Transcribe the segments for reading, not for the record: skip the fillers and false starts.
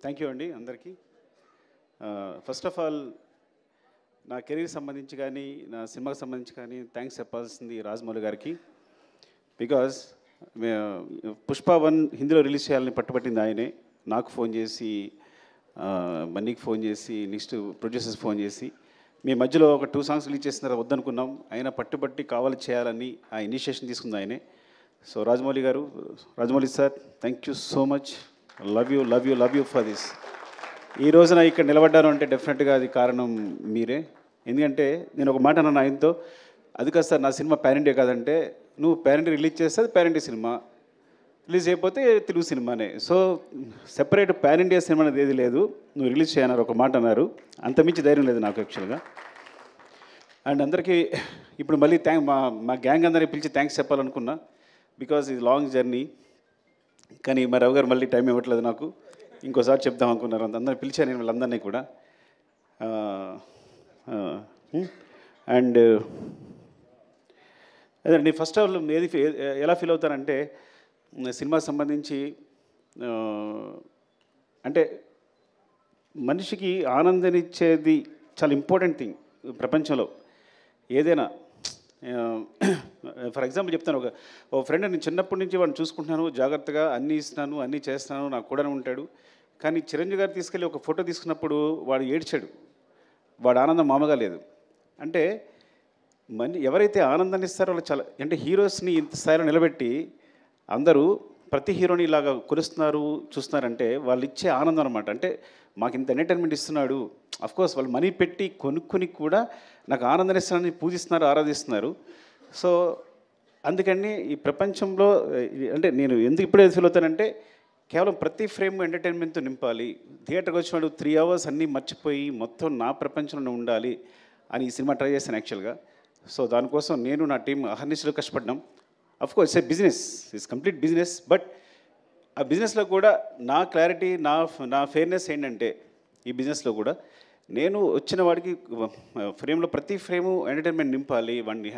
Thank you అండి అందరికీ. First of all నా కెరీర్ సంబంధించి కానీ నా సినిమాకి సంబంధించి కానీ థ్యాంక్స్ చెప్పాల్సింది రాజమౌళి గారికి. బికాజ్ పుష్ప 1 హిందీలో రిలీజ్ చేయాలని పట్టుబట్టింది ఆయనే. నాకు ఫోన్ చేసి, బన్నీకి ఫోన్ చేసి, నెక్స్ట్ ప్రొడ్యూసర్స్ ఫోన్ చేసి, మీ మధ్యలో ఒక 2 సాంగ్స్ రిలీజ్ చేసిన తర్వాత వద్దనుకున్నాం, ఆయన పట్టుబట్టి కావాలి చేయాలని ఆ ఇనిషియేషన్ తీసుకుంది ఆయనే. సో రాజమౌళి గారు, Rajamouli sir, thank you so much. Love you love you love you for this. ఈ రోజున ఇక్కడ నిలబడ్డాను అంటే డెఫినెట్గా అది కారణం మీరే. ఎందుకంటే నేను ఒక మాట అన్నాను ఆయనతో, అది కాదు సార్ నా సినిమా పాన్ ఇండియా కాదంటే, నువ్వు పాన్ ఇండియా రిలీజ్ చేస్తే అది పాన్ ఇండియా సినిమా, రిలీజ్ అయిపోతే తెలుగు సినిమానే. So separate pan India cinema అనేది ఏది లేదు, నువ్వు రిలీజ్ చేయన్నారు ఒక మాట అన్నారు. అంతమించి ధైర్యం లేదు నాకు యాక్చువల్గా. అండ్ అందరికీ ఇప్పుడు మళ్ళీ మా గ్యాంగ్ అందరినీ పిలిచి థ్యాంక్స్ చెప్పాలనుకున్నా, బికాజ్ ఇది లాంగ్ జర్నీ. కానీ మా రవి గారు మళ్ళీ టైం ఇవ్వట్లేదు నాకు, ఇంకోసారి చెప్దాం అనుకున్నారు. అందరిని పిలిచాను నేను వీళ్ళందరినీ కూడా. అండ్ అదే నేను ఫస్ట్ ఆఫ్ ఆల్ ఎలా ఫీల్ అవుతానంటే, సినిమాకి సంబంధించి అంటే మనిషికి ఆనందాన్నిచ్చేది చాలా ఇంపార్టెంట్ థింగ్ ప్రపంచంలో ఏదైనా. ఫర్ ఎగ్జాంపుల్ చెప్తాను, ఒక ఫ్రెండ్, నేను చిన్నప్పటి నుంచి వాడిని చూసుకుంటున్నాను, జాగ్రత్తగా అన్నీ ఇస్తున్నాను, అన్నీ చేస్తున్నాను, నాకు కూడా ఉంటాడు. కానీ చిరంజీవి గారు తీసుకెళ్ళి ఒక ఫోటో తీసుకున్నప్పుడు వాడు ఏడ్చాడు, వాడు ఆనందం మామూలుగా లేదు. అంటే ఎవరైతే ఆనందాన్ని ఇస్తారో వాళ్ళు చాలా, అంటే హీరోస్ని ఇంత స్థాయిలో నిలబెట్టి అందరూ ప్రతి హీరోని ఇలాగా కొలుస్తున్నారు చూస్తున్నారంటే వాళ్ళు ఇచ్చే ఆనందం అనమాట. అంటే మాకు ఇంత ఎంటర్టైన్మెంట్ ఇస్తున్నాడు, అఫ్కోర్స్ వాళ్ళు మనీ పెట్టి కొనుక్కొని కూడా నాకు ఆనందాన్ని ఇస్తున్నారని పూజిస్తున్నారు, ఆరాధిస్తున్నారు. సో అందుకని ఈ ప్రపంచంలో అంటే నేను ఎందుకు ఇప్పుడే ఫీల్ అవుతానంటే, కేవలం ప్రతి ఫ్రేమ్ ఎంటర్టైన్మెంట్తో నింపాలి, థియేటర్కి వచ్చినాడు 3 అవర్స్ అన్నీ మర్చిపోయి మొత్తం నా ప్రపంచంలో ఉండాలి అని ఈ సినిమా ట్రై చేశాను యాక్చువల్గా. సో దానికోసం నేను నా టీం అహర్నిశలు కష్టపడ్డాం. Of course it's a business, it's complete business. But ఆ బిజినెస్లో కూడా నా క్లారిటీ, నా ఫెయిర్నెస్ ఏంటంటే, ఈ బిజినెస్లో కూడా నేను వచ్చిన వాడికి ఫ్రేమ్లో ప్రతి ఫ్రేము ఎంటర్టైన్మెంట్ నింపాలి, వాడిని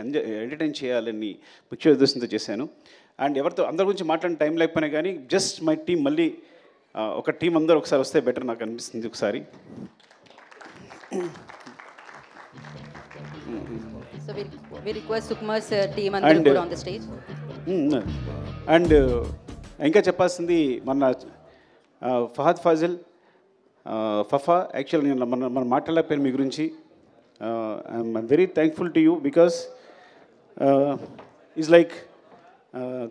ఎంటర్టైన్ చేయాలని ముఖ్య ఉద్దేశంతో చేశాను. అండ్ ఎవరితో అందరి గురించి మాట్లాడిన టైం లేకపోయినా కానీ జస్ట్ మై టీం మళ్ళీ ఒక టీం అందరూ ఒకసారి వస్తే బెటర్ నాకు అనిపిస్తుంది ఒకసారి. So we request Sukumar sir team and put on the stage. And ఇంకా చెప్పాల్సింది మన ఫహద్ ఫాజిల్, ఫఫా. యాక్చువల్ నేను మనం మాట్లాడలేకపోయాను మీ గురించి. I'm very thankful to you because is like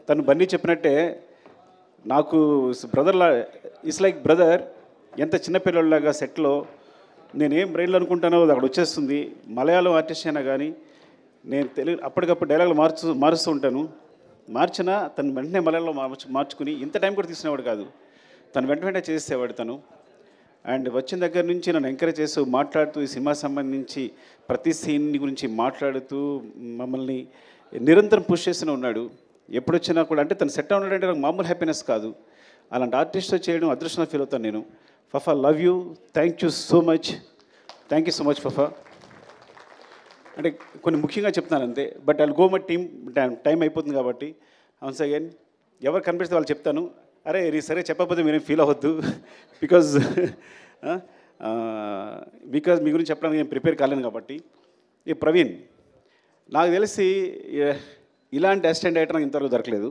తను బన్నీ చెప్పినట్టే నాకు బ్రదర్లా, ఇట్స్ లైక్ బ్రదర్. ఎంత చిన్నపిల్లలాగా సెట్లో నేనేం బ్రెయిన్లో అనుకుంటానో అది అక్కడ వచ్చేస్తుంది. మలయాళం ఆర్టిస్ట్ అయినా కానీ నేను తెలుగు అప్పటికప్పుడు డైలాగులు మారుస్తూ ఉంటాను. మార్చినా తను వెంటనే మలయాళంలో మార్చుకుని ఇంత టైం కూడా తీసుకునేవాడు కాదు, తను వెంటనే చేసేవాడు తను. అండ్ వచ్చిన దగ్గర నుంచి నన్ను ఎంకరేజ్ చేస్తూ మాట్లాడుతూ ఈ సినిమా సంబంధించి ప్రతి సీన్ గురించి మాట్లాడుతూ మమ్మల్ని నిరంతరం పుష్ చేస్తూనే ఉన్నాడు. ఎప్పుడు వచ్చినా కూడా అంటే తను సెట్ ఉన్నాడంటే నాకు మామూలు హ్యాపీనెస్ కాదు. అలాంటి ఆర్టిస్ట్తో చేయడం అదృష్టంగా ఫీల్ అవుతాను నేను. Fafa, love you, thank you so much. Thank you so much Fafa. అంటే కొన్ని ముఖ్యంగా చెప్తాను అంతే, but I go my team, time అయిపోతుంది కాబట్టి. వన్స్ అగైన్ ఎవరు కనిపిస్తే వాళ్ళు చెప్తాను. అరే సరే చెప్పకపోతే మీరేం ఫీల్ అవ్వద్దు, బికాజ్ మీ గురించి చెప్పడానికి నేను ప్రిపేర్ కాలేను కాబట్టి. ఈ ప్రవీణ్ నాకు తెలిసి ఇలాంటి అసిస్టెంట్ డైరెక్టర్ నాకు ఇంతవరకు దొరకలేదు.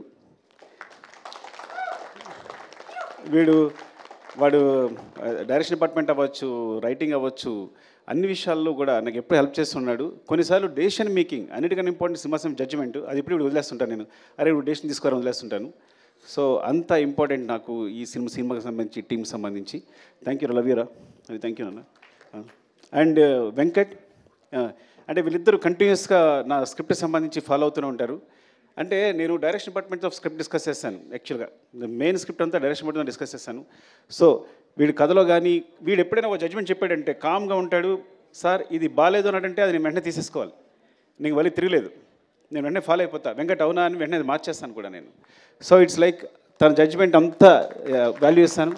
వాడు డైరెక్షన్ డిపార్ట్మెంట్ అవ్వచ్చు, రైటింగ్ అవ్వచ్చు, అన్ని విషయాల్లో కూడా నాకు ఎప్పుడు హెల్ప్ చేస్తున్నాడు. కొన్నిసార్లు డెసిషన్ మేకింగ్ అన్నిటికన్నా ఇంపార్టెంట్ సింహాసం జడ్జిమెంట్, అది ఇప్పుడు వదిలేస్తుంటాను నేను. అరే ఇప్పుడు డెసిషన్ తీసుకోవాలని వదిలేస్తుంటాను. సో అంత ఇంపార్టెంట్ నాకు ఈ సినిమాకి సంబంధించి, టీంకి సంబంధించి. థ్యాంక్ యూ, లవ్ యూరా. అది థ్యాంక్ యూ నాన్న. అండ్ వెంకట్, అంటే వీళ్ళిద్దరూ కంటిన్యూస్గా నా స్క్రిప్ట్ సంబంధించి ఫాలో అవుతూనే ఉంటారు. అంటే నేను డైరెక్షన్ డిపార్ట్మెంట్తో స్క్రిప్ట్ డిస్కస్ చేశాను యాక్చువల్గా. మెయిన్ స్క్రిప్ట్ అంతా డైరెక్షన్ డిపార్ట్మెంట్ డిస్కస్ చేశాను. సో వీడి కథలో కానీ వీడు ఎప్పుడైనా ఒక జడ్జ్మెంట్ చెప్పాడంటే కామ్గా ఉంటాడు. సార్ ఇది బాగాలేదు అన్నాడంటే అది నేను వెంటనే తీసేసుకోవాలి, నీకు మళ్ళీ తిరగలేదు, నేను వెంటనే ఫాలో అయిపోతా. వెంకట్ అవునా అని వెంటనే అది మార్చేస్తాను కూడా నేను. సో ఇట్స్ లైక్ తన జడ్జ్మెంట్ అంతా వాల్యూ చేస్తాను.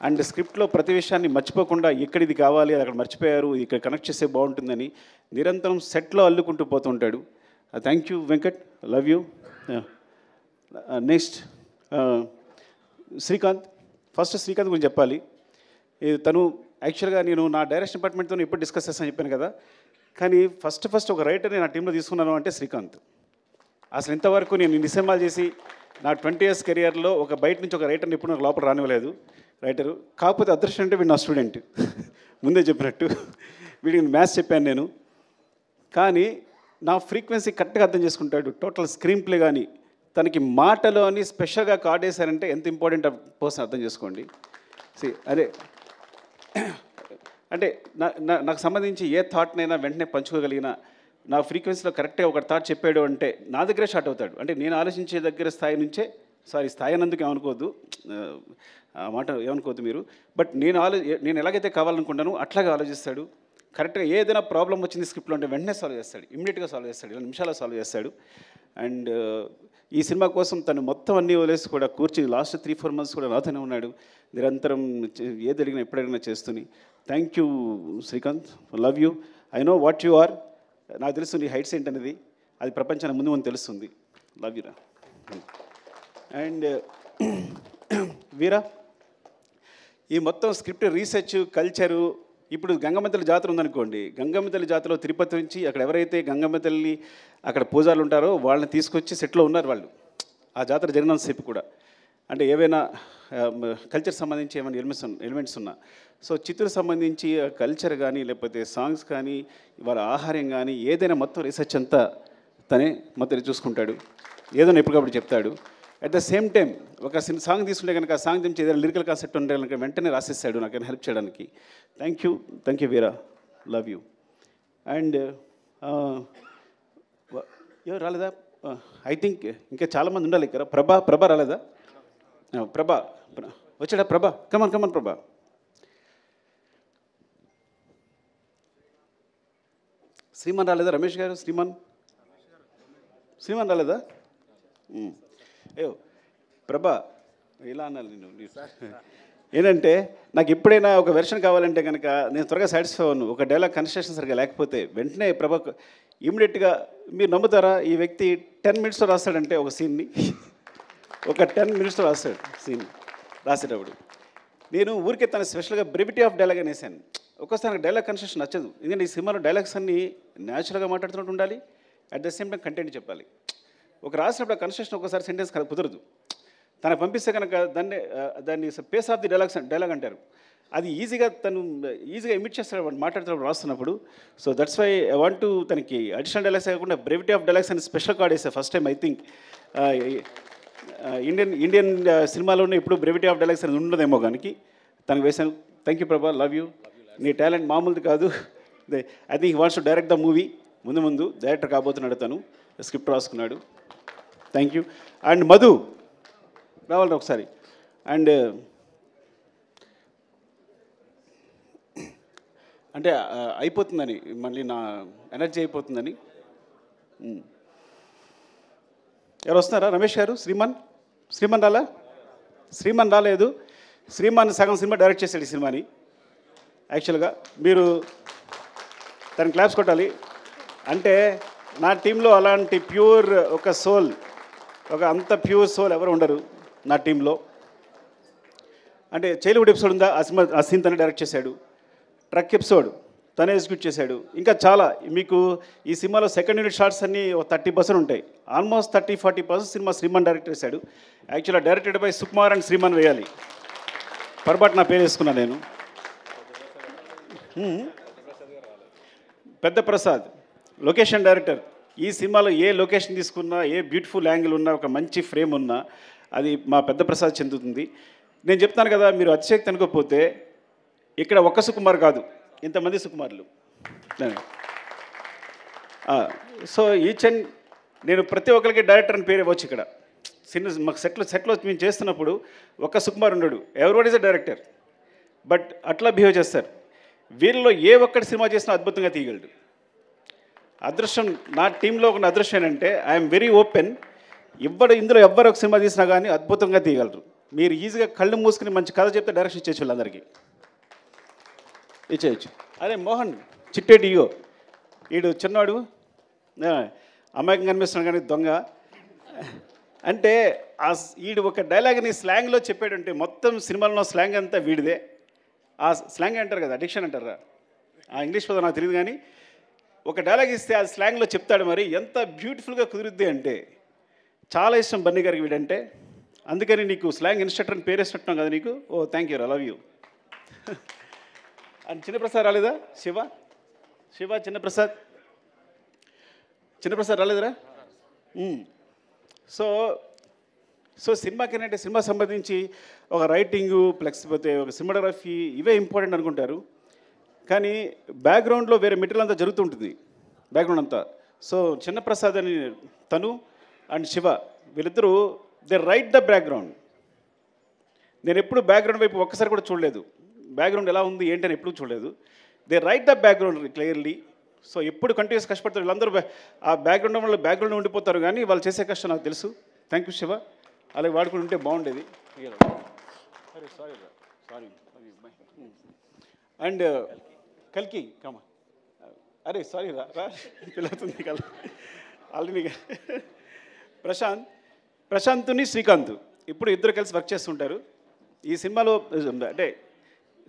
అండ్ స్క్రిప్ట్లో ప్రతి విషయాన్ని మర్చిపోకుండా ఎక్కడ ఇది కావాలి, అది అక్కడ మర్చిపోయారు, ఇక్కడ కనెక్ట్ చేస్తే బాగుంటుందని నిరంతరం సెట్లో అల్లుకుంటూ పోతూ ఉంటాడు. Thank you Venkat, love you. Next Srikanth. First Srikanth గురించి చెప్పాలి. తను యాక్చువల్గా నేను నా డైరెక్షన్ డిపార్ట్మెంట్తో ఎప్పుడు డిస్కస్ చేస్తాను చెప్పాను కదా, కానీ ఫస్ట్ ఒక రైటర్ని నా టీంలో తీసుకున్నాను అంటే శ్రీకాంత్. అసలు ఇంతవరకు నేను ఇన్ని సినిమాలు చేసి నా 20 years కెరియర్లో ఒక బయట నుంచి ఒక రైటర్ని ఎప్పుడు నాకు లోపల రానివ్వలేదు రైటరు. కాకపోతే అదృష్టం అంటే వీడు నా స్టూడెంట్, ముందే చెప్పినట్టు వీడికి మ్యాథ్స్ చెప్పాను నేను. కానీ నా ఫ్రీక్వెన్సీ కరెక్ట్గా అర్థం చేసుకుంటాడు. టోటల్ స్క్రీన్ ప్లే కానీ తనకి మాటలో అని స్పెషల్గా కార్డ్ వేశారంటే ఎంత ఇంపార్టెంట్ పర్సన్ అర్థం చేసుకోండి. అదే అంటే నాకు సంబంధించి ఏ థాట్నైనా వెంటనే పంచుకోగలిగిన, నా ఫ్రీక్వెన్సీలో కరెక్ట్గా ఒక థాట్ చెప్పాడు అంటే నా దగ్గరే స్టార్ట్ అవుతాడు. అంటే నేను ఆలోచించే దగ్గర స్థాయి నుంచే, స్థాయి అన్నందుకు ఏమనుకోవద్దు, ఆ మాట ఏమనుకోవద్దు మీరు. బట్ నేను ఎలాగైతే కావాలనుకుంటానో అట్లాగే ఆలోచిస్తాడు. కరెక్ట్గా ఏదైనా ప్రాబ్లం వచ్చింది స్క్రిప్ట్లో అంటే వెంటనే సాల్వ్ చేస్తాడు, ఇమ్మీడియట్గా సాల్వ్ చేస్తాడు, 2 నిమిషాల్లో సాల్వ్ చేస్తాడు. అండ్ ఈ సినిమా కోసం తను మొత్తం అన్నీ వదిలేసి కూడా కూర్చుని లాస్ట్ 3-4 months కూడా నాతోనే ఉన్నాడు, నిరంతరం ఏది అడిగినా ఎప్పుడడిగినా చేస్తూని. Thank you Srikanth, love you. I know what you are. నాకు తెలుసు నీ హైట్స్ ఏంటనేది, అది ప్రపంచానికి ముందు ముందు తెలుస్తుంది. లవ్ యూరా. అండ్ వీరా, ఈ మొత్తం స్క్రిప్ట్ రీసెర్చ్ కల్చరు, ఇప్పుడు గంగమ్మ తల్లి జాతర ఉందనుకోండి, గంగమ్మ తల్లి జాతరలో తిరుపతి నుంచి అక్కడ ఎవరైతే గంగమ్మ తల్లి అక్కడ పూజారులు ఉంటారో వాళ్ళని తీసుకొచ్చి సెట్లో ఉన్నారు వాళ్ళు ఆ జాతర జరిగినంతసేపు కూడా. అంటే ఏవైనా కల్చర్ సంబంధించి ఏమైనా ఎలిమెంట్స్ ఉన్నా, సో చిత్తూరు సంబంధించి కల్చర్ కానీ లేకపోతే సాంగ్స్ కానీ వాళ్ళ ఆహారం కానీ ఏదైనా మొత్తం రీసెర్చ్ అంతా తనే మొత్తం చూసుకుంటాడు, ఏదైనా ఎప్పటికప్పుడు చెప్తాడు. అట్ ద సేమ్ టైం ఒక సాంగ్ తీసుకుంటే కనుక ఆ సాంగ్ నుంచి ఏదైనా లిరికల్ కాన్సెప్ట్ ఉంటే కనుక వెంటనే రాసేస్తాడు నాకు హెల్ప్ చేయడానికి. Thank you Veera, love you. And ఎవరు రాలేదా? ఐ థింక్ ఇంకా చాలామంది ఉండాలి ఇక్కడ. ప్రభా రాలేదా? ప్రభా వచ్చాడా? కమన్ ప్రభా. శ్రీమాన్ రాలేదా? రమేష్ గారు, శ్రీమాన్ రాలేదా? అయ్యో ప్రభా, ఇలా అన్నాను నేను. ఏంటంటే నాకు ఎప్పుడైనా ఒక వెర్షన్ కావాలంటే కనుక నేను త్వరగా సాటిస్ఫై అవ్వను. ఒక డైలాగ్ కన్స్ట్రక్షన్ సరిగా లేకపోతే వెంటనే ప్రభా ఇమ్మీడియట్గా, మీరు నమ్ముతారా, ఈ వ్యక్తి 10 minutesలో రాస్తాడంటే ఒక సీన్ని, ఒక 10 minutesలో రాస్తాడు సీన్. రాసేటప్పుడు నేను ఊరికే తన స్పెషల్గా బ్రెవిటీ ఆఫ్ డైలాగ్ అని వేసాను. ఒక్కోసారి నాకు డైలాగ్ కన్స్ట్రక్షన్ నచ్చదు, ఎందుకంటే ఈ సినిమాలో డైలాగ్స్ అన్నీ న్యాచురల్గా మాట్లాడుతున్నట్టు ఉండాలి, at the same time content చెప్పాలి. ఒక రాసినప్పుడు కన్స్ట్రక్షన్ ఒకసారి సెంటెన్స్ కుదరదు, తనకు పంపిస్తే కనుక దాన్ని పేస్ ఆఫ్ ది డైలాగ్ అంటారు. అది తను ఈజీగా ఎమిట్ చేస్తాడు వాడు మాట్లాడుతున్నప్పుడు రాస్తున్నప్పుడు. So that's why I want to తనకి అడిషనల్ డైలాగ్స్ కాకుండా బ్రెవిటీ ఆఫ్ డైలాగ్స్ అని స్పెషల్ కార్డ్ వేసా first time. I think Indian సినిమాలోనే ఇప్పుడు బ్రెవిటీ ఆఫ్ డైలాగ్స్ అనేది ఉండదేమో కానీ తనకు వేశాను. థ్యాంక్ యూ ప్రభా, లవ్ యూ. నీ టాలెంట్ మామూలుది కాదు. I think he wants to direct the movie. ముందు డైరెక్టర్ కాబోతున్నాడు, తను స్క్రిప్ట్ రాసుకున్నాడు. Thank you. అండ్ మధు రావాలి ఒకసారి. అండ్ అంటే అయిపోతుందని, మళ్ళీ నా ఎనర్జీ అయిపోతుందని. ఎవరు వస్తున్నారా? రమేష్ గారు, శ్రీమాన్ రాలా? శ్రీమాన్ రాలేదు. శ్రీమాన్ సగం సినిమా డైరెక్ట్ చేశాడు ఈ సినిమాని. యాక్చువల్గా మీరు తన క్లాప్స్ కొట్టాలి. అంటే నా టీంలో అలాంటి ప్యూర్ ఒక సోల్, ఒక అంత ప్యూర్ సోల్ ఎవరు ఉండరు నా టీంలో. అంటే చైల్డ్హుడ్ ఎపిసోడ్ ఉందా, ఆ సీన్ తనే డైరెక్ట్ చేశాడు. ట్రక్ ఎపిసోడ్ తనే ఎగ్జిక్యూట్ చేశాడు. ఇంకా చాలా మీకు ఈ సినిమాలో సెకండ్ యూనిట్ షార్ట్స్ అన్నీ 30% ఉంటాయి. ఆల్మోస్ట్ 30-40% సినిమా శ్రీమాన్ డైరెక్ట్ చేశాడు. యాక్చువల్గా directed by Sukumar and Sriman వేయాలి, పొరపాటు నా పేరు వేసుకున్నాను నేను. పెద్ద ప్రసాద్ లొకేషన్ డైరెక్టర్. ఈ సినిమాలో ఏ లొకేషన్ తీసుకున్నా, ఏ బ్యూటిఫుల్ యాంగిల్ ఉన్నా, ఒక మంచి ఫ్రేమ్ ఉన్నా అది మా పెద్ద ప్రసాద్ చెందుతుంది. నేను చెప్తాను కదా, మీరు అతిశక్తి అనుకోకపోతే ఇక్కడ ఒక్క సుకుమార్ కాదు, ఇంతమంది సుకుమార్లు. సో నేను ప్రతి ఒక్కరికి డైరెక్టర్ అని పేరు ఇవ్వచ్చు. ఇక్కడ మాకు సెట్లో మేము చేస్తున్నప్పుడు ఒక్క సుకుమార్ ఉండడు, everybody is a director. But అట్లా బిహేవ్ చేస్తారు. వీళ్ళలో ఏ ఒక్కటి సినిమా చేసినా అద్భుతంగా తీయగలడు. అదృష్టం నా టీంలో ఉన్న అదృష్టం ఏంటంటే ఐఎమ్ వెరీ ఓపెన్. ఇందులో ఎవ్వరు ఒక సినిమా తీసినా కానీ అద్భుతంగా తీయగలరు. మీరు ఈజీగా కళ్ళు మూసుకుని మంచి కథ చెప్తే డైరెక్షన్ ఇచ్చేయచ్చు, వాళ్ళందరికీ ఇచ్చేయచ్చు. అదే మోహన్ చిట్టేటి ఇగో, వీడు చిన్నవాడు అమాయకంగా కనిపిస్తున్నాడు కానీ దొంగ. అంటే వీడు ఒక డైలాగ్ని స్లాంగ్లో చెప్పాడంటే మొత్తం సినిమాలో స్లాంగ్ అంతా వీడిదే. ఆ స్లాంగ్ అంటారు కదా, అడిక్షన్ అంటారా, ఆ ఇంగ్లీష్ పదం నాకు తెలియదు కానీ ఒక డైలాగ్ ఇస్తే ఆ స్లాంగ్లో చెప్తాడు. మరి ఎంత బ్యూటిఫుల్గా కుదిరిద్ది అంటే చాలా ఇష్టం బన్నీ గారికి వీడంటే. అందుకని నీకు స్లాంగ్ ఇన్స్ట్రక్టర్ అని పేరు వేసినట్టున్నాం కదా నీకు. Oh thank you, I love you. And Chinnaprasad రాలేదా? శివ చిన్నప్రసాద్ రాలేదురా? సో సినిమాకి అంటే సినిమా సంబంధించి ఒక రైటింగు ప్లస్ పోతే ఒక సినిమాటోగ్రఫీ ఇవే ఇంపార్టెంట్ అనుకుంటారు. కానీ బ్యాక్గ్రౌండ్లో వేరే మెటీరియల్ అంతా జరుగుతుంటుంది, బ్యాక్గ్రౌండ్ అంతా. సో చిన్నప్రసాద్ అని తను అండ్ శివ వీళ్ళిద్దరూ దే రైట్ ద బ్యాక్గ్రౌండ్. నేను ఎప్పుడు బ్యాక్గ్రౌండ్ వైపు ఒక్కసారి కూడా చూడలేదు, బ్యాక్గ్రౌండ్ ఎలా ఉంది ఏంటి అని ఎప్పుడు చూడలేదు. They right the background clearly. So ఎప్పుడు కంటిన్యూస్ కష్టపడతారు వీళ్ళందరూ. ఆ బ్యాక్గ్రౌండ్ వాళ్ళు బ్యాక్గ్రౌండ్ ఉండిపోతారు కానీ వాళ్ళు చేసే కష్టం నాకు తెలుసు. థ్యాంక్ యూ శివ, అలాగే వాడుకుని ఉంటే బాగుండేది. సారీ. అండ్ కల్కి కమా, అరే సారీ రా పిల్లవుతుంది కల ఆల్రెడీ. ప్రశాంత్ని శ్రీకాంత్ ఇప్పుడు ఇద్దరు కలిసి వర్క్ చేస్తుంటారు ఈ సినిమాలో. అంటే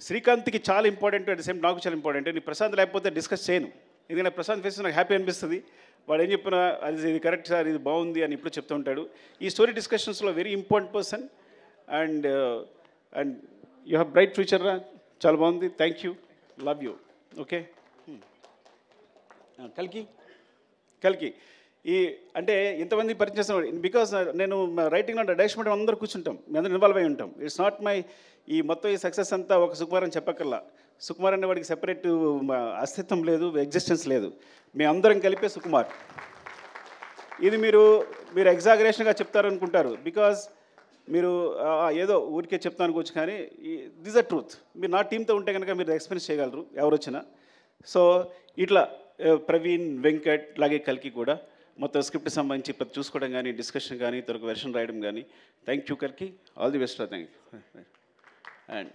శ్రీకాంత్కి చాలా ఇంపార్టెంట్, అట్ ద సేమ్ నాకు చాలా ఇంపార్టెంట్. నేను ప్రశాంత్ లేకపోతే డిస్కస్ చేయను, ఎందుకంటే ప్రశాంత్ ఫేస్ నాకు హ్యాపీ అనిపిస్తుంది. వాడు ఏం చెప్పినా అది ఇది కరెక్ట్ సార్, ఇది బాగుంది అని ఇప్పుడు చెప్తూ ఉంటాడు. ఈ స్టోరీ డిస్కషన్స్లో very important person. And you have bright future రా, చాలా బాగుంది. Thank you, love you. Okay. కల్కి ఈ అంటే ఇంతమంది పరిచయం చేస్తున్నాడు బికాస్ నేను రైటింగ్లో డైరెక్షన్ అందరూ కూర్చుంటాం, మేము అందరూ ఇన్వాల్వ్ అయి ఉంటాం. ఇట్స్ నాట్ మై ఈ మొత్తం ఈ సక్సెస్ అంతా ఒక సుకుమార్ అని చెప్పక్కర్లా. సుకుమార్ అనే వాడికి సెపరేట్ అస్తిత్వం లేదు, ఎగ్జిస్టెన్స్ లేదు. మేము అందరం కలిపే సుకుమార్. ఇది మీరు ఎగ్జాగరేషన్గా చెప్తారనుకుంటారు, బికాజ్ మీరు ఏదో ఊరికే చెప్తాను అనుకోవచ్చు, కానీ దిస్ అ ట్రూత్. మీరు నా టీంతో ఉంటే కనుక మీరు ఎక్స్పీరియన్స్ చేయగలరు ఎవరు వచ్చినా. సో ఇట్లా ప్రవీణ్, వెంకట్, అలాగే కల్కి కూడా మొత్తం స్క్రిప్ట్ సంబంధించి ప్రతి చూసుకోవడం కానీ, డిస్కషన్ కానీ, తొలక వెర్షన్ రాయడం కానీ. థ్యాంక్ యూ కల్కి, all the best. Thank you. And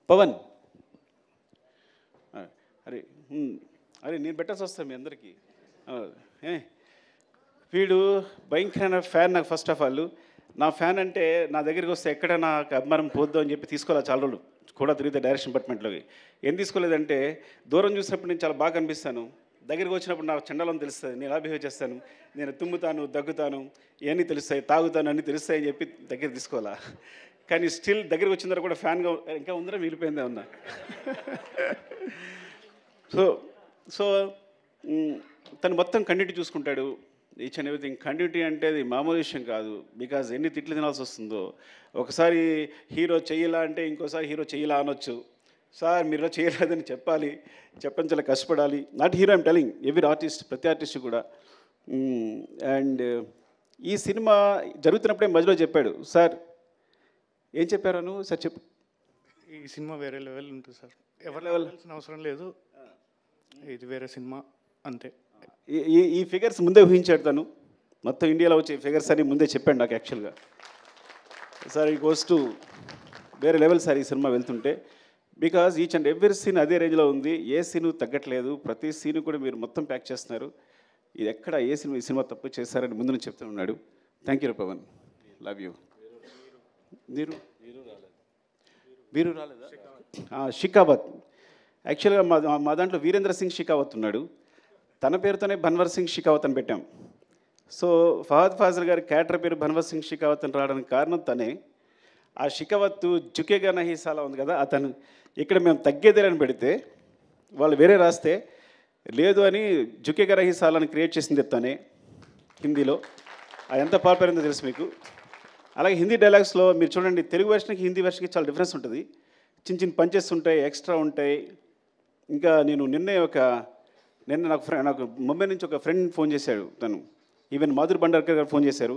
Pawan, అరే నేను పెట్టాల్సి వస్తాను మీ అందరికీ. వీడు భయంకరమైన ఫ్యాన్ నాకు. ఫస్ట్ ఆఫ్ ఆల్ నా ఫ్యాన్ అంటే నా దగ్గరికి వస్తే ఎక్కడ నాకు అభిమానం పోద్దు అని చెప్పి తీసుకోవాలి. చాలా రోజులు కూడా తిరిగితే డైరెక్షన్ డిపార్ట్మెంట్లోకి ఏం తీసుకోలేదంటే, దూరం చూసినప్పుడు నేను చాలా బాగా కనిపిస్తాను, దగ్గరికి వచ్చినప్పుడు నాకు చండాలం తెలుస్తుంది, నేను ఎలా బిహేవ్ చేస్తాను, నేను తుమ్ముతాను, దగ్గుతాను, ఇవన్నీ తెలుస్తాయి, తాగుతాను అన్నీ తెలుస్తాయి అని చెప్పి దగ్గర తీసుకోవాలా. కానీ స్టిల్ దగ్గరికి వచ్చిన తర్వాత కూడా ఫ్యాన్గా ఇంకా ఉందరా మిగిలిపోయిందే ఉన్నా. సో తను మొత్తం కంటిన్యూటీ చూసుకుంటాడు, ఈచ్ అండ్ ఎవ్రీథింగ్. కంటిన్యూటీ అంటే అది మామూలు విషయం కాదు, బికాజ్ ఎన్ని తిట్లు తినాల్సి వస్తుందో. ఒకసారి హీరో చెయ్యలా అంటే ఇంకోసారి హీరో చెయ్యలా అనొచ్చు. సార్ మీరు చేయలేదని చెప్పాలి, చెప్పని చాలా కష్టపడాలి. Not hero I'm telling, every artist, ప్రతి ఆర్టిస్ట్ కూడా. అండ్ ఈ సినిమా జరుగుతున్నప్పుడే మధ్యలో చెప్పాడు, సార్ ఏం చెప్పారు సార్ చెప్పు. ఈ సినిమా వేరే లెవెల్ ఉంటుంది సార్, ఎవరు లెవెల్సిన అవసరం లేదు, ఇది వేరే సినిమా అంతే. ఈ ఫిగర్స్ ముందే ఊహించాడు తను, మొత్తం ఇండియాలో వచ్చే ఫిగర్స్ అని ముందే చెప్పాడు నాకు యాక్చువల్గా. సార్ ఈ గోస్ టు వేరే లెవెల్ సార్ ఈ సినిమా వెళ్తుంటే, because each and every scene అదే రేంజ్లో ఉంది, ఏ సీను తగ్గట్లేదు, ప్రతి సీను కూడా మీరు మొత్తం ప్యాక్ చేస్తున్నారు. ఇది ఎక్కడ ఏ సినిమా ఈ సినిమా తప్పు చేస్తారని ముందు నుంచి చెప్తూ ఉన్నాడు. Thank you Pawan, love you. వీరు రాలేదా? షికావత్. యాక్చువల్గా మా దాంట్లో వీరేంద్ర సింగ్ షికావత్ ఉన్నాడు, తన పేరుతోనే భన్వర్ సింగ్ షికావత్ అని పెట్టాం. సో ఫహద్ ఫాజిల్ గారి క్యారెక్టర్ పేరు భన్వర్ సింగ్ షికావత్ అని రావడానికి కారణం తనే. ఆ షికావత్ జుకేగా నహీ సాలా ఉంది కదా, అతను ఇక్కడ మేము తగ్గేదేలని పెడితే వాళ్ళు వేరే రాస్తే లేదు అని జుకేగా నహీ సాలాని క్రియేట్ చేసింది తనే హిందీలో. అది ఎంత పాపులర్ తెలుసు మీకు. అలాగే హిందీ డైలాగ్స్లో మీరు చూడండి, తెలుగు వెర్షన్కి హిందీ వెర్షన్కి చాలా డిఫరెన్స్ ఉంటుంది. చిన్న చిన్న పంచెస్ ఉంటాయి, ఎక్స్ట్రా ఉంటాయి. ఇంకా నేను నిన్న నాకు ముంబై నుంచి ఒక ఫ్రెండ్ ఫోన్ చేశాడు, తను ఈవెన్ మాధురి భండార్కర్ గారు ఫోన్ చేశారు,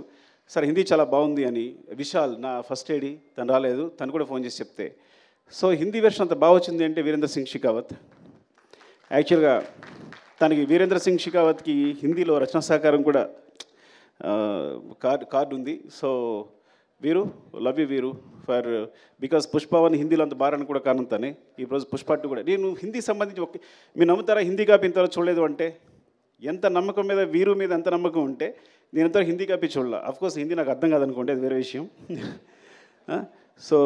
సార్ హిందీ చాలా బాగుంది అని. విశాల్ నా ఫస్ట్ ఏడి, తను రాలేదు, తను కూడా ఫోన్ చేసి చెప్తే. సో హిందీ వెర్షన్ అంత బాగా వచ్చింది అంటే వీరేంద్ర సింగ్ షికావత్. యాక్చువల్గా తనకి వీరేంద్ర సింగ్ షికావత్కి హిందీలో రచనా సహకారం కూడా కార్డు ఉంది. సో వీరు, లవ్ యూ వీరు ఫర్ బికాస్ పుష్పవన్ హిందీలో అంత బారాన్ని కూడా కారణం తనే. ఈరోజు పుష్ప 2 కూడా నేను హిందీ సంబంధించి మీరు నమ్ముతారా, హిందీ కాపీ ఇంతవరకు చూడలేదు అంటే. ఎంత నమ్మకం మీద వీరు మీద ఎంత నమ్మకం ఉంటే నేను ఇంతవరకు హిందీ కాపీ చూడాల. అఫ్కోర్స్ హిందీ నాకు అర్థం కాదనుకోండి, అది వేరే విషయం. సో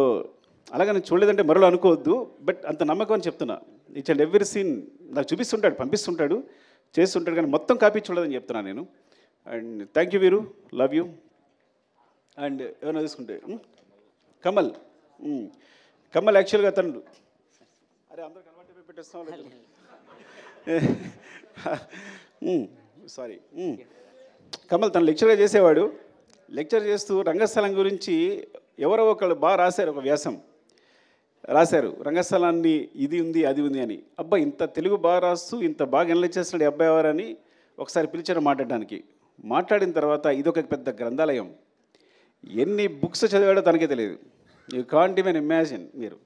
అలాగే నేను చూడలేదంటే మరోలో అనుకోవద్దు, బట్ అంత నమ్మకం అని చెప్తున్నా. ఈచ్ అండ్ ఎవ్రీ సీన్ నాకు చూపిస్తుంటాడు, పంపిస్తుంటాడు, చేస్తుంటాడు, కానీ మొత్తం కాపీ చూడలేదని చెప్తున్నాను నేను. అండ్ థ్యాంక్ యూ వీరు, లవ్ యూ. అండ్ ఏమైనా తీసుకుంటే కమల్. కమల్ యాక్చువల్గా తను అరే అందరూ కనబట్టి పెట్టేస్తాం సారీ. కమల్ తను లెక్చర్గా చేసేవాడు. లెక్చర్ చేస్తూ రంగస్థలం గురించి ఎవరో ఒకళ్ళు బాగా రాశారు, ఒక వ్యాసం రాశారు, రంగస్థలాన్ని ఇది ఉంది అది ఉంది అని. అబ్బా ఇంత తెలుగు బాగా రాస్తూ ఇంత బాగా ఎనలైజ్ చేస్తున్నాడు ఈ అబ్బాయి ఎవరని ఒకసారి పిలిచారు మాట్లాడడానికి. మాట్లాడిన తర్వాత ఇదొక పెద్ద గ్రంథాలయం, ఎన్ని బుక్స్ చదివాడో తనకే తెలియదు. You can't even imagine. మీరు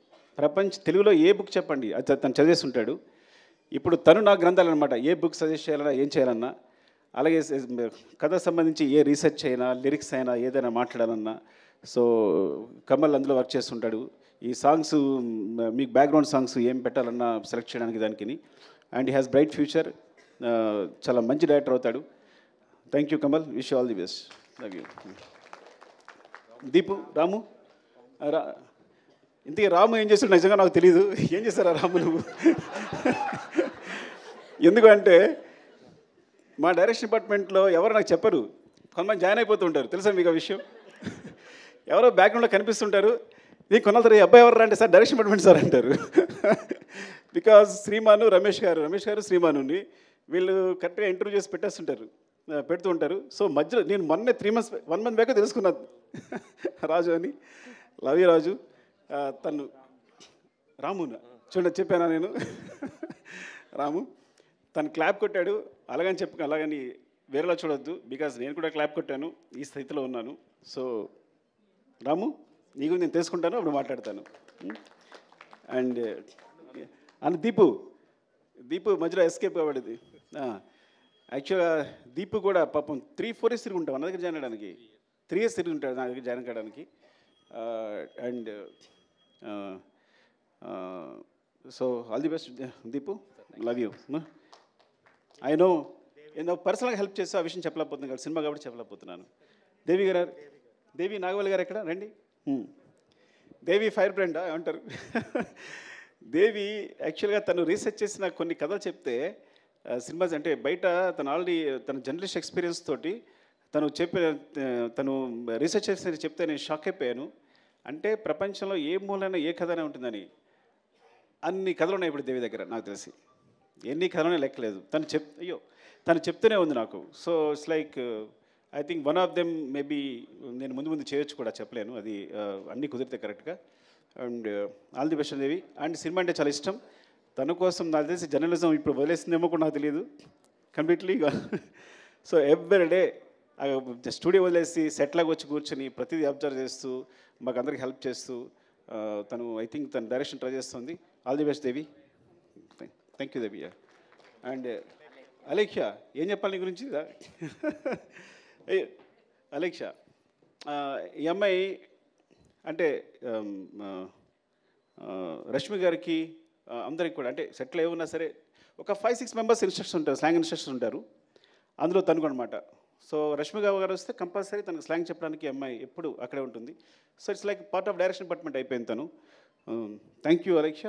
తెలుగులో ఏ బుక్ చెప్పండి అది తను చదివేస్తుంటాడు. ఇప్పుడు తను నా గ్రంథాలు అనమాట, ఏ బుక్ సజెస్ట్ చేయాలన్నా ఏం చేయాలన్నా, అలాగే కథకు సంబంధించి ఏ రీసెర్చ్ అయినా లిరిక్స్ అయినా ఏదైనా మాట్లాడాలన్నా. సో కమల్ అందులో వర్క్ చేస్తుంటాడు. ఈ సాంగ్స్ మీకు బ్యాక్గ్రౌండ్ సాంగ్స్ ఏం పెట్టాలన్నా సెలెక్ట్ చేయడానికి దానికి. And he has bright future, చాలా మంచి డైరెక్టర్ అవుతాడు. Thank you Kamal, wish all the best. Love you. Deepu, Ramu. ఇంతకీ రాము ఏం చేస్తాడు నిజంగా నాకు తెలీదు. ఏం చేస్తారా రాము నువ్వు? ఎందుకంటే మా డైరెక్షన్ డిపార్ట్మెంట్లో ఎవరు నాకు చెప్పరు, కొంతమంది జాయిన్ అయిపోతూ ఉంటారు. తెలుసా మీకు ఆ విషయం? ఎవరో బ్యాక్గ్రౌండ్లో కనిపిస్తుంటారు. నీకు కొన్నాళ్ళ తర్వాత అబ్బాయి ఎవరు అంటే సార్ డైరెక్షన్ డిపార్ట్మెంట్ సార్ అంటారు. బికాజ్ శ్రీమాను రమేష్ గారు శ్రీమానుని వీళ్ళు కరెక్ట్గా ఇంటర్వ్యూ చేసి పెడుతూ ఉంటారు. సో మధ్యలో నేను మొన్నే 1 month బ్యాక్ తెలుసుకున్నాను రాజు అని. లవ్ యూ రాజు. తను రామునా చూడండి చెప్పానా నేను. రాము తను క్లాప్ కొట్టాడు, అలాగని వేరేలా చూడొద్దు, బికాజ్ నేను కూడా క్లాప్ కొట్టాను, ఈ స్థితిలో ఉన్నాను. సో రాము నీకు నేను తెలుసుకుంటాను, అప్పుడు మాట్లాడతాను. అండ్ దీపు మధ్యలో ఎస్కేప్ అవ్వడది. యాక్చువల్గా దీపు కూడా పాపం 3-4 years తిరిగి ఉంటాం నా దగ్గర జాయిన్ అవ్వడానికి. 3 years తిరిగి ఉంటాడు నా దగ్గర జాయిన్ కావడానికి. And so all the best Deepu, love you. I no నేను పర్సనల్గా హెల్ప్ చేస్తే ఆ విషయం చెప్పలేకపోతున్నాను కదా, సినిమా కాబట్టి చెప్పలేకపోతున్నాను. దేవి నాగవల్లి గారు ఎక్కడ రండి. దేవి ఫైర్ బ్రాండ్ అంటారు. దేవి యాక్చువల్గా తను రీసెర్చ్ చేసిన కొన్ని కథలు చెప్తే సినిమాస్ అంటే బయట ఆల్రెడీ తన జర్నలిస్ట్ ఎక్స్పీరియన్స్ తోటి తను రీసెర్చ్ చేసి చెప్తే నేను షాక్ అయిపోయాను. అంటే ప్రపంచంలో ఏ మూలైనా ఏ కథనే ఉంటుందని అన్ని కథలు ఉన్నాయి ఇప్పుడు దేవి దగ్గర. నాకు తెలిసి ఎన్ని కథలనే లెక్కలేదు. తను చెప్తూనే ఉంది నాకు. So it's like I think one of them maybe నేను ముందు చేయొచ్చు కూడా, చెప్పలేను, అది అన్నీ కుదిరితే కరెక్ట్గా. And all the best Devi. And cinema అంటే చాలా ఇష్టం తన కోసం. నాకు తెలిసి జర్నలిజం ఇప్పుడు వదిలేసిందేమో కూడా నాకు తెలియదు కంప్లీట్లీగా. సో ఎవ్రీడే స్టూడియో వదిలేసి సెట్లాగా వచ్చి కూర్చొని ప్రతిదీ అబ్జర్వ్ చేస్తూ మాకు అందరికి హెల్ప్ చేస్తూ తను ఐ థింక్ తను డైరెక్షన్ ట్రై చేస్తుంది. All the best Devi. Thank you Devi. And Alekhya ఏం చెప్పాలి నీ గురించి? అలేఖ్య ఈ అమ్మాయి అంటే రష్మి గారికి అందరికి కూడా అంటే సెట్లో ఏమన్నా సరే ఒక 5-6 members ఇన్స్ట్రక్టర్స్ ఉంటారు, స్లాంగ్ ఇన్స్ట్రక్టర్స్ ఉంటారు. అందులో తనుకు అనమాట. సో రష్మి గారు వస్తే కంపల్సరీ తనకు స్లాంగ్ చెప్పడానికి అమ్మాయి ఎప్పుడు అక్కడే ఉంటుంది. So it's like part of direction department అయిపోయింది తను. Thank you Alekhya.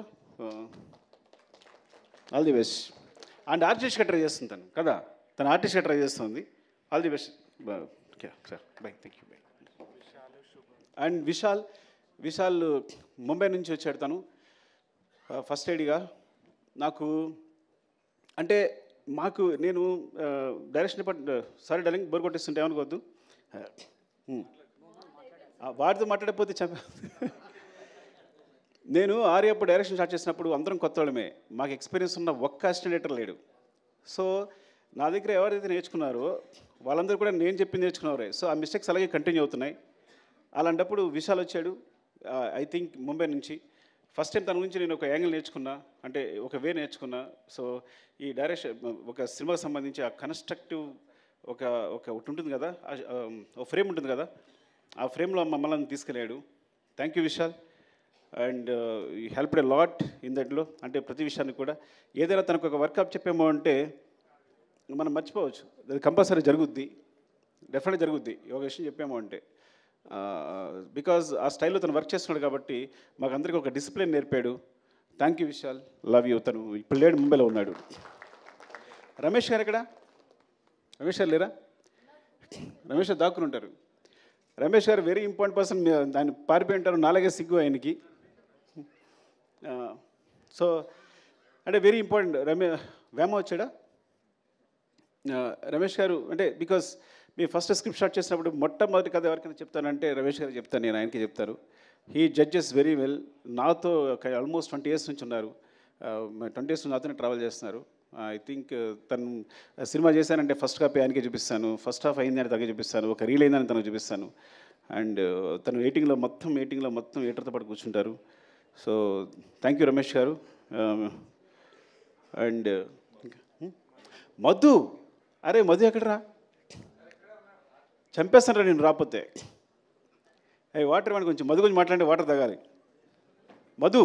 All the best. And ఆర్టిస్ట్గా ట్రై చేస్తుంది తను కదా, తను ఆర్టిస్ట్గా ట్రై చేస్తుంది. All the best sir. Bye. Thank you. Bye. And Vishal Mumbai నుంచి వచ్చాడు తను ఫస్ట్ ఎయిడ్గా. నాకు అంటే నేను direction department sorry darling bore కొట్టేస్తుంటే ఏమనుకోవద్దు. వాడితో మాట్లాడకపోతే నేను ఆర్యప్పుడు డైరెక్షన్ స్టార్ట్ చేసినప్పుడు అందరం కొత్త వాళ్ళమే, మాకు ఎక్స్పీరియన్స్ ఉన్న ఒక్క అసిస్టెంట్ డైరెక్టర్ లేడు. సో నా దగ్గర ఎవరైతే నేర్చుకున్నారో వాళ్ళందరూ కూడా నేను చెప్పింది నేర్చుకున్నారే. సో ఆ మిస్టేక్స్ అలాగే కంటిన్యూ అవుతున్నాయి. అలాంటప్పుడు విశాల్ వచ్చాడు ఐ థింక్ ముంబై నుంచి. ఫస్ట్ టైం తన గురించి నేను ఒక యాంగిల్ నేర్చుకున్నా, అంటే ఒక వే నేర్చుకున్నా. సో ఈ డైరెక్షన్ ఒక సినిమాకి సంబంధించి ఆ కన్స్ట్రక్టివ్ ఒకటి ఉంటుంది కదా, ఒక ఫ్రేమ్ ఉంటుంది కదా, ఆ ఫ్రేమ్లో మమ్మల్ని తీసుకెళ్ళాడు. Thank you Vishal. And you helped a lot in దట్లో. అంటే ప్రతి విషయాన్ని కూడా ఏదైనా తనకు ఒక వర్కప్ చెప్పామో అంటే మనం మర్చిపోవచ్చు, అది కంపల్సరీ జరుగుద్ది, డెఫినెట్గా జరుగుద్ది. ఒక విషయం చెప్పామో అంటే బికాజ్ ఆ స్టైల్లో తను వర్క్ చేస్తున్నాడు కాబట్టి మాకు అందరికీ ఒక డిసిప్లిన్ నేర్పాడు. Thank you Vishal, love you. తను ఇప్పుడు లేడు, ముంబైలో ఉన్నాడు. రమేష్ గారు ఎక్కడ? రమేష్ గారు లేరా? రమేష్ గారు దాక్కుని ఉంటారు. రమేష్ గారు వెరీ ఇంపార్టెంట్ పర్సన్. ఆయన పారిపోయి ఉంటారు, నాలుగే సిగ్గు ఆయనకి. సో అంటే వెరీ ఇంపార్టెంట్. వేమ వచ్చాడా? రమేష్ గారు అంటే because me first script start చేసినప్పుడు మొట్టమొదటి కథ ఎవరికైనా చెప్తానంటే రమేష్ గారు చెప్తాను, నేను ఆయనకి చెప్తారు. He judges very well. నాతో ఆల్మోస్ట్ 20 years నుంచి ఉన్నారు. 20 years నుంచి నాతోనే ట్రావెల్ చేస్తున్నారు. ఐ థింక్ తను సినిమా చేశానంటే ఫస్ట్ కాపీ ఆయనకే చూపిస్తాను, ఫస్ట్ హాఫ్ అయిందని తనకే చూపిస్తాను, ఒక రీల్ అయిందని తనకు చూపిస్తాను. అండ్ తను ఎయిటింగ్లో మొత్తం ఎయిటర్తో పాటు కూర్చుంటారు. సో థ్యాంక్ యూ రమేష్ గారు. అండ్ మధు, అరే మధు ఎక్కడరా? చంపేస్తానరా నేను రాకపోతే. అయ్యి వాటర్ ఇవ్వండి కొంచెం. మధు గురించి మాట్లాడి వాటర్ తాగాలి. మధు,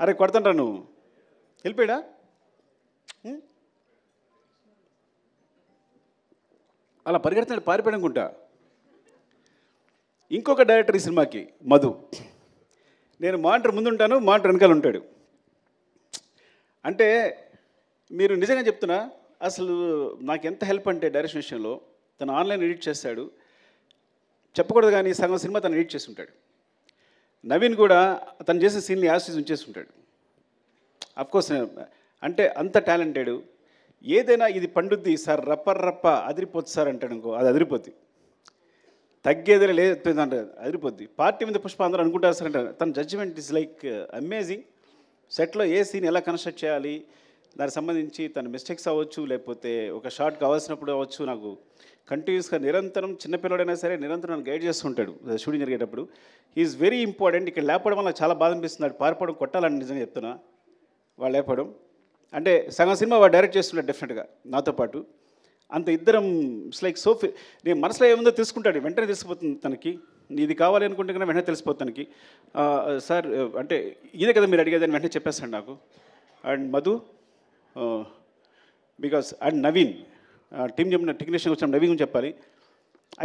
అరే కొడతానరా నువ్వు. వెళ్ళిపోయాడా? అలా పరిగెడుతున్నాడు, పారిపోయాడు అనుకుంటా. ఇంకొక డైరెక్టర్ ఈ సినిమాకి మధు. నేను మానిటర్ ముందుంటాను, మానిటర్ వెనకాల ఉంటాడు. అంటే మీరు నిజంగా చెప్తున్నా, అసలు నాకు ఎంత హెల్ప్ అంటే డైరెక్షన్ విషయంలో. తను ఆన్లైన్ ఎడిట్ చేస్తాడు, చెప్పకూడదు కానీ సగం సినిమా తను ఎడిట్ చేసి ఉంటాడు. నవీన్ కూడా తను చేసే సీన్ని యాసిస్ ఉంచేసి ఉంటాడు. అఫ్కోర్స్ అంటే అంత టాలెంటెడ్. ఏదైనా ఇది పండుద్ది సార్, రప్ప అదిరిపోద్ది సార్ అంటాడు అనుకో, అది అదిరిపోద్ది. తగ్గేదే లేదు అంటే అదిరిపోద్ది. పార్టీ మీద పుష్ప అందరూ అనుకుంటారు సార్ అంటారు. తన జడ్జిమెంట్ ఇస్ లైక్ అమేజింగ్. సెట్లో ఏ సీన్ ఎలా కన్స్ట్రక్ట్ చేయాలి, దానికి సంబంధించి తన మిస్టేక్స్ అవ్వచ్చు, లేకపోతే ఒక షార్ట్ కావాల్సినప్పుడు అవ్వచ్చు, నాకు కంటిన్యూస్గా నిరంతరం, చిన్నపిల్లడైనా సరే నిరంతరం నన్ను గైడ్ చేస్తుంటాడు షూటింగ్ జరిగేటప్పుడు. Is very important. ఇక్కడ లేపడం వల్ల చాలా బాధ అనిపిస్తుంది. పారిపోవడం కొట్టాలని నిజంగా చెప్తున్నా. వాళ్ళు లేపడం అంటే సగం సినిమా వాడు డైరెక్ట్ చేస్తున్నాడు డెఫినెట్గా నాతో పాటు. అంత ఇద్దరం ఇట్స్ లైక్ సో నేను మనసులో ఏముందో తెలుసుకుంటాడు, వెంటనే తెలిసిపోతుంది తనకి. ఇది కావాలి అనుకుంటే కన్నా వెంటనే తెలిసిపోతుంది తనకి. సార్ అంటే ఇదే కదా మీరు అడిగేదని వెంటనే చెప్పేస్తాడు నాకు. And Madhu because and Naveen team చెప్పిన టెక్నీషియన్ వచ్చిన నవీన్ గురించి చెప్పాలి.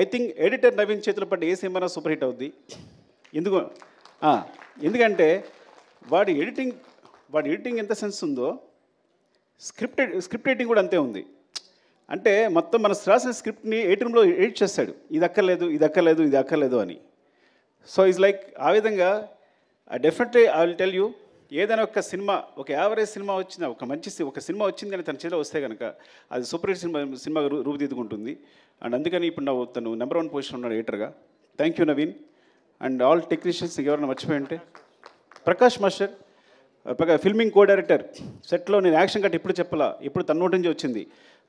ఐ థింక్ ఎడిటర్ నవీన్ చేతులు పట్టి ఏ సినిమా సూపర్ హిట్ అవుద్ది. ఎందుకంటే వాడి ఎడిటింగ్ ఎంత సెన్స్ ఉందో స్క్రిప్ట్ రైటింగ్ కూడా అంతే ఉంది. అంటే మొత్తం మన రాసిన స్క్రిప్ట్ని 8 roomలో ఎడిట్ చేస్తాడు, ఇది అక్కర్లేదు అని. సో ఈజ్ లైక్ ఆ విధంగా definitely I will tell you, ఏదైనా ఒక సినిమా, ఒక యావరేజ్ సినిమా వచ్చిన, ఒక సినిమా వచ్చింది కానీ తన చేతిలో వస్తే కనుక అది సూపర్ హిట్ సినిమా రూపుదిద్దుకుంటుంది. అండ్ అందుకని ఇప్పుడు తను నెంబర్ 1 పొజిషన్ ఉన్నాడు ఎడిటర్గా. Thank you Naveen. And all technicians ఎవరైనా మర్చిపోయి ఉంటే, Prakash master filming co director. సెట్లో నేను యాక్షన్ కట్ ఎప్పుడు చెప్పాలా, ఎప్పుడు తన నోటి నుంచి వచ్చింది.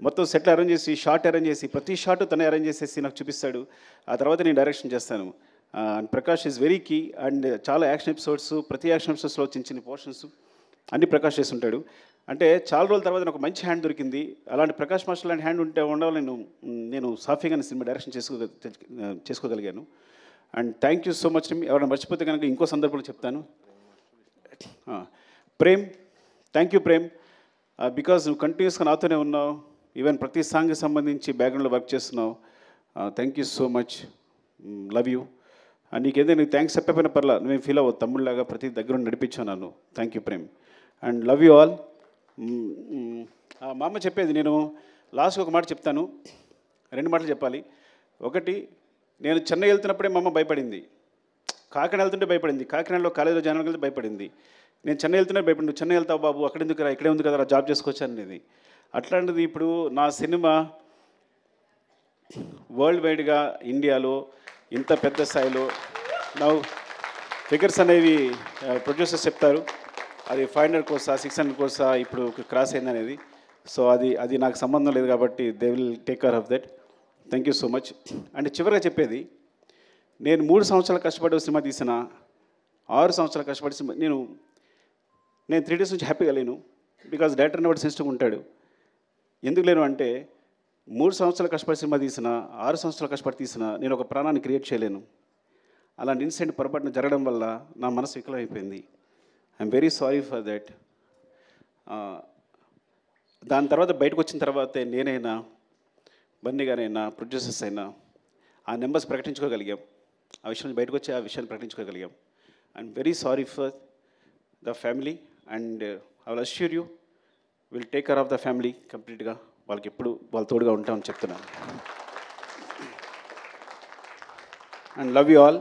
మొత్తం సెట్లు అరేంజ్ చేసి, షార్ట్ అరేంజ్ చేసి, ప్రతి షార్ట్ తనే అరేంజ్ చేసేసి నాకు చూపిస్తాడు. ఆ తర్వాత నేను డైరెక్షన్ చేస్తాను. And Prakash is very key. And చాలా యాక్షన్ ఎపిసోడ్స్, ప్రతి యాక్షన్ ఎపిసోడ్స్లో చిన్న పోర్షన్స్ అన్నీ ప్రకాష్ చేస్తుంటాడు. అంటే చాలా రోజుల తర్వాత నాకు మంచి హ్యాండ్ దొరికింది. అలాంటి ప్రకాష్ మాస్టర్ లాంటి హ్యాండ్ ఉండాలని నేను సాఫీగానే సినిమా డైరెక్షన్ చేసుకోగలిగాను. And thank you so much. ఎవరైనా మర్చిపోతే కనుక ఇంకో సందర్భంలో చెప్తాను. Prem, thank you Prem. Because నువ్వు కంటిన్యూస్గా నాతోనే ఉన్నావు. ఈవెన్ ప్రతి సాంగ్కి సంబంధించి బ్యాక్గ్రౌండ్లో వర్క్ చేస్తున్నావు. Thank you so much, love you. నీకేదో నీకు థ్యాంక్స్ చెప్పకపోయినా పర్లా, నువ్వేం ఫీల్ అవ్వదు. తమ్ముళ్ళలాగా ప్రతి దగ్గర నడిపించాను నన్ను. Thank you Prem. And love you all. మా అమ్మ చెప్పేది, నేను లాస్ట్కి ఒక మాట చెప్తాను, 2 మాటలు చెప్పాలి. ఒకటి, నేను చెన్నై వెళ్తున్నప్పుడే మా అమ్మ భయపడింది. కాకినాడ వెళ్తుంటే భయపడింది. కాకినాడలో కాలేజీలో జాయిన్ వెళ్తే భయపడింది. నేను చెన్నై వెళ్తున్నా భయపడి, నువ్వు చెన్నై వెళ్తావు బాబు, అక్కడ ఎందుకు రా, ఇక్కడే ఉంది కదా, జాబ్ చేసుకోవచ్చు అనేది. అట్లాంటిది ఇప్పుడు నా సినిమా వరల్డ్ వైడ్గా ఇండియాలో ఇంత పెద్ద స్థాయిలో నా ఫిగర్స్ అనేవి ప్రొడ్యూసర్స్ చెప్తారు. అది 500 crores 600 crores ఇప్పుడు క్రాస్ అయిందనేది. సో అది నాకు సంబంధం లేదు కాబట్టి they will take care of that. Thank you so much. అంటే చివరిగా చెప్పేది, నేను 3 సంవత్సరాలు కష్టపడి సినిమా తీసిన, 6 సంవత్సరాలు కష్టపడి సినిమా నేను 3 days నుంచి హ్యాపీగా లేను. బికాజ్ డైరెక్టర్ వాడు సెన్సిటివ్గా ఉంటాడు. ఎందుకు లేను అంటే, 3 సంవత్సరాలు కష్టపడి సినిమా తీసిన, 6 సంవత్సరాలు కష్టపడి తీసిన, నేను ఒక ప్రాణాన్ని క్రియేట్ చేయలేను. అలాంటి ఇన్సిడెంట్ పొరపాటున జరగడం వల్ల నా మనసు వికలమైపోయింది. I'm very sorry for that. దాని తర్వాత బయటకు వచ్చిన తర్వాతే నేనైనా, బన్నీ గారైనా, ప్రొడ్యూసర్స్ అయినా ఆ నెంబర్స్ ప్రకటించుకోగలిగాం. ఆ విషయం నుంచి బయటకు వచ్చి ఆ విషయాన్ని ప్రకటించుకోగలిగాం. I'm very sorry for the family and I will assure you will take care of the family కంప్లీట్గా. వాళ్ళకి ఎప్పుడు వాళ్ళ తోడుగా ఉంటామని చెప్తున్నాను. And love you all.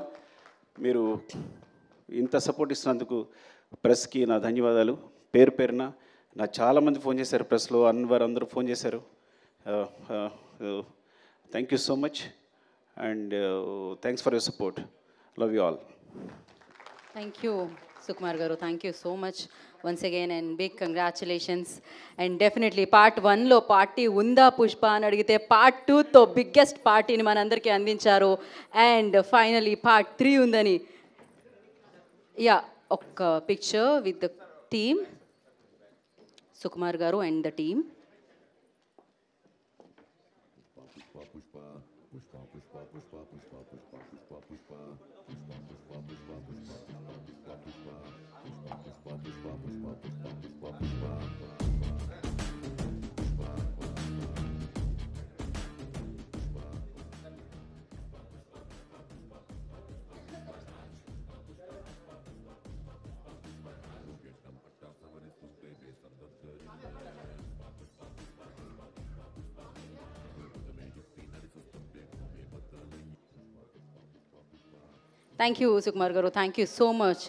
మీరు ఇంత సపోర్ట్ ఇస్తున్నందుకు ప్రెస్కి నా ధన్యవాదాలు. పేరు పేరున నా చాలామంది ఫోన్ చేశారు, ప్రెస్లో అన్వర్ అందరూ ఫోన్ చేశారు. Thank you so much and thanks for your support. Love you all. Thank you, Sukumar Garu. Thank you so much once again and big congratulations. And definitely part 1లో పార్టీ ఉందా పుష్ప అని అడిగితే part 2తో biggest పార్టీని మనందరికీ అందించారు. And finally part 3 ఉందని. Yeah, ఒక picture with the team, Sukumar Garu and the team. Thank you, Sukumar Garu. Thank you so much.